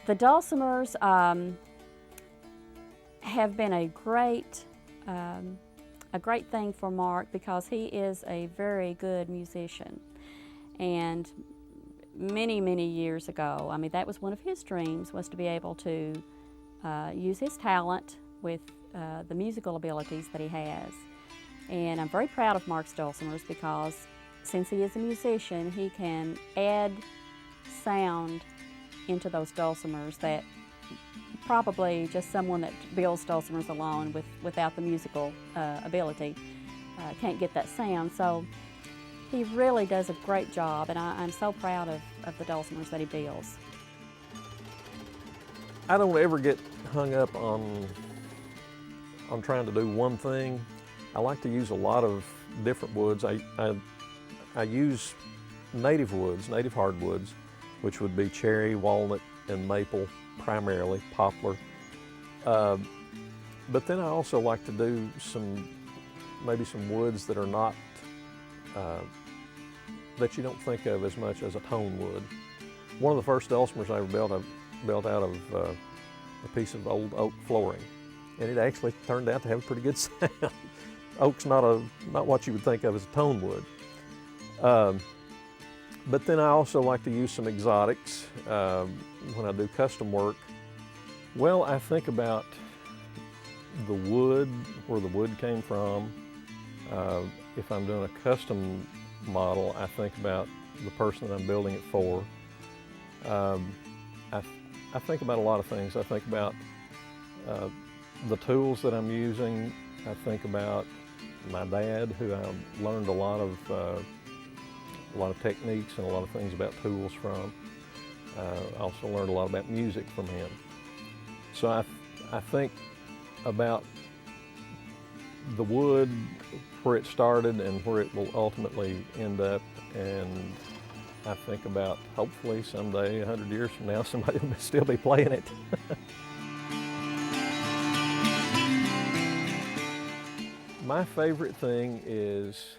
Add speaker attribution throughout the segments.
Speaker 1: The dulcimers have been a great thing for Mark because he is a very good musician. And many years ago, I mean, that was one of his dreams, was to be able to use his talent with the musical abilities that he has. And I'm very proud of Mark's dulcimers because since he is a musician, he can add sound into those dulcimers that probably just someone that builds dulcimers alone without the musical ability can't get that sound. So he really does a great job, and I'm so proud of the dulcimers that he builds.
Speaker 2: I don't ever get hung up on trying to do one thing. I like to use a lot of different woods. I use native woods, native hardwoods, which would be cherry, walnut, and maple primarily, poplar. But then I also like to do maybe some woods that are not, that you don't think of as much as a tone wood. One of the first dulcimers I ever built, I built out of a piece of old oak flooring, and it actually turned out to have a pretty good sound. Oak's not what you would think of as a tone wood. But then I also like to use some exotics when I do custom work. Well, I think about the wood, where the wood came from. If I'm doing a custom model, I think about the person that I'm building it for. I think about a lot of things. I think about the tools that I'm using. I think about my dad, who I learned a lot of techniques and a lot of things about tools from. I also learned a lot about music from him. So I think about the wood, where it started and where it will ultimately end up, and I think about, hopefully someday, 100 years from now, somebody will still be playing it. My favorite thing is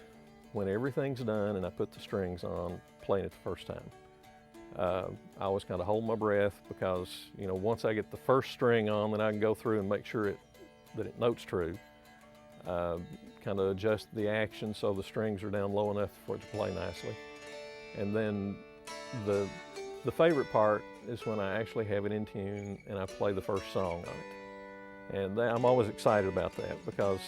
Speaker 2: when everything's done and I put the strings on, playing it the first time. I always kind of hold my breath because, you know, once I get the first string on, then I can go through and make sure that it notes true. Kind of adjust the action so the strings are down low enough for it to play nicely. And then the favorite part is when I actually have it in tune and I play the first song on it. And I'm always excited about that because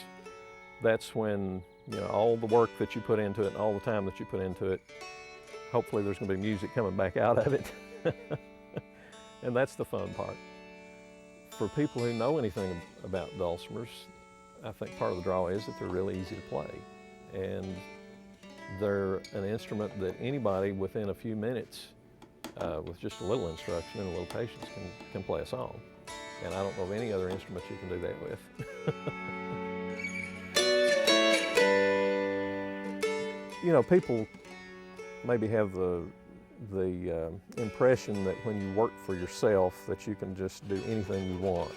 Speaker 2: that's when, you know, all the work that you put into it and all the time that you put into it, hopefully there's going to be music coming back out of it. And that's the fun part. For people who know anything about dulcimers, I think part of the draw is that they're really easy to play. And they're an instrument that anybody within a few minutes, with just a little instruction and a little patience, can play a song. And I don't know of any other instrument you can do that with. You know, people maybe have the impression that when you work for yourself that you can just do anything you want.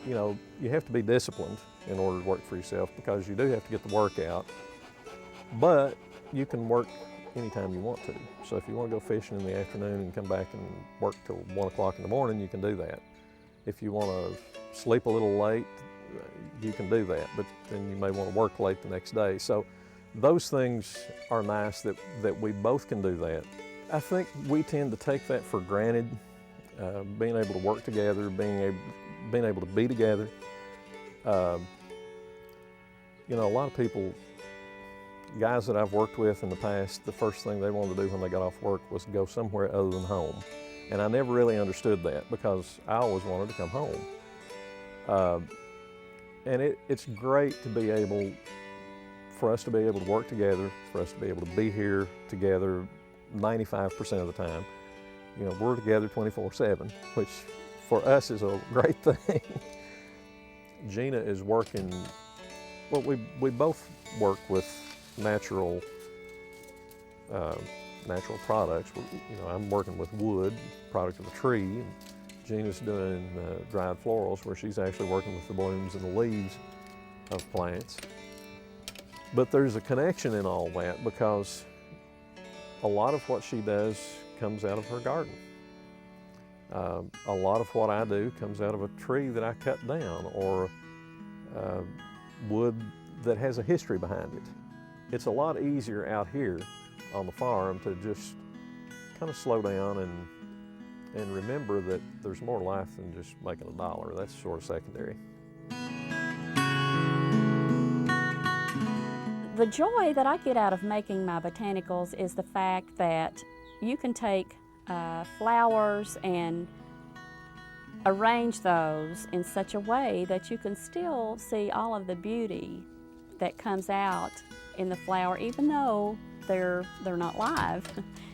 Speaker 2: You know, you have to be disciplined in order to work for yourself because you do have to get the work out, but you can work anytime you want to. So if you want to go fishing in the afternoon and come back and work till 1 o'clock in the morning, you can do that. If you want to sleep a little late, you can do that, but then you may want to work late the next day. So those things are nice that we both can do that. I think we tend to take that for granted, being able to work together, being able to be together. You know, a lot of people, guys that I've worked with in the past, the first thing they wanted to do when they got off work was go somewhere other than home. And I never really understood that because I always wanted to come home. And it's great to be able, for us to be able to work together, for us to be able to be here together 95% of the time. You know, we're together 24/7, which for us is a great thing. Gina is working, well, we both work with natural products. You know, I'm working with wood, product of a tree, and Gina's doing dried florals, where she's actually working with the blooms and the leaves of plants. But there's a connection in all that because a lot of what she does comes out of her garden. A lot of what I do comes out of a tree that I cut down, or wood that has a history behind it. It's a lot easier out here on the farm to just kind of slow down and remember that there's more life than just making a dollar. That's sort of secondary.
Speaker 1: The joy that I get out of making my botanicals is the fact that you can take flowers and arrange those in such a way that you can still see all of the beauty that comes out in the flower, even though they're not live.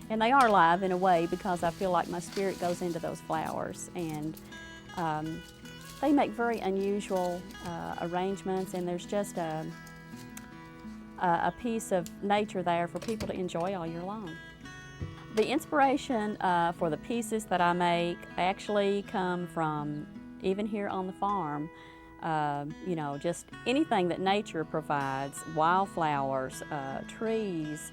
Speaker 1: And they are live in a way, because I feel like my spirit goes into those flowers, and they make very unusual arrangements, and there's just a piece of nature there for people to enjoy all year long. The inspiration for the pieces that I make actually come from even here on the farm. You know, just anything that nature provides, wildflowers, trees.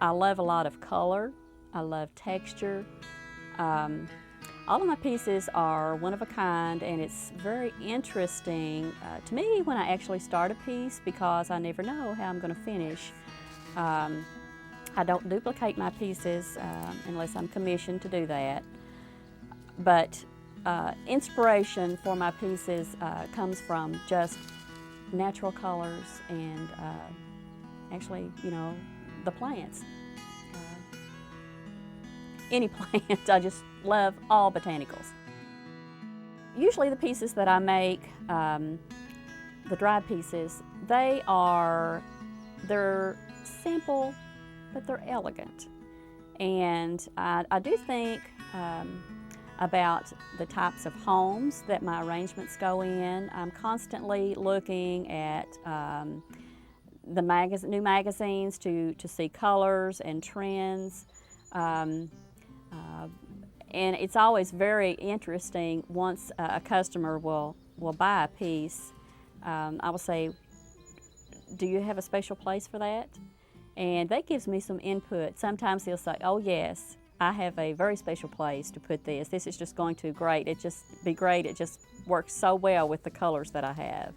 Speaker 1: I love a lot of color. I love texture. All of my pieces are one of a kind, and it's very interesting to me when I actually start a piece, because I never know how I'm going to finish. I don't duplicate my pieces unless I'm commissioned to do that. But inspiration for my pieces comes from just natural colors and actually, you know, the plants. Any plant. I just love all botanicals. Usually the pieces that I make, the dried pieces, they're simple, but they're elegant. And I do think about the types of homes that my arrangements go in. I'm constantly looking at the new magazines to see colors and trends. And it's always very interesting once a customer will buy a piece. I will say, do you have a special place for that? And that gives me some input. Sometimes they'll say, oh yes, I have a very special place to put this. This is just going to be great. It just works so well with the colors that I have.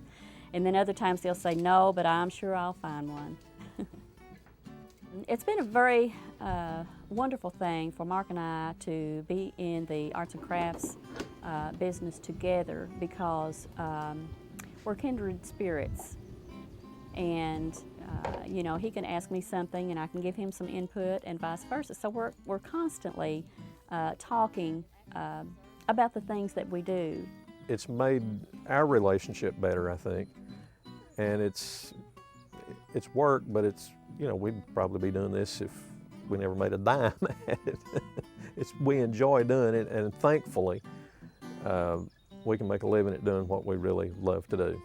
Speaker 1: And then other times they'll say, no, but I'm sure I'll find one. It's been a very wonderful thing for Mark and I to be in the arts and crafts business together, because we're kindred spirits. And you know, he can ask me something and I can give him some input, and vice versa. So we're constantly talking about the things that we do.
Speaker 2: It's made our relationship better, I think. And it's work, but it's, you know, we'd probably be doing this if we never made a dime at it. We enjoy doing it, and thankfully we can make a living at doing what we really love to do.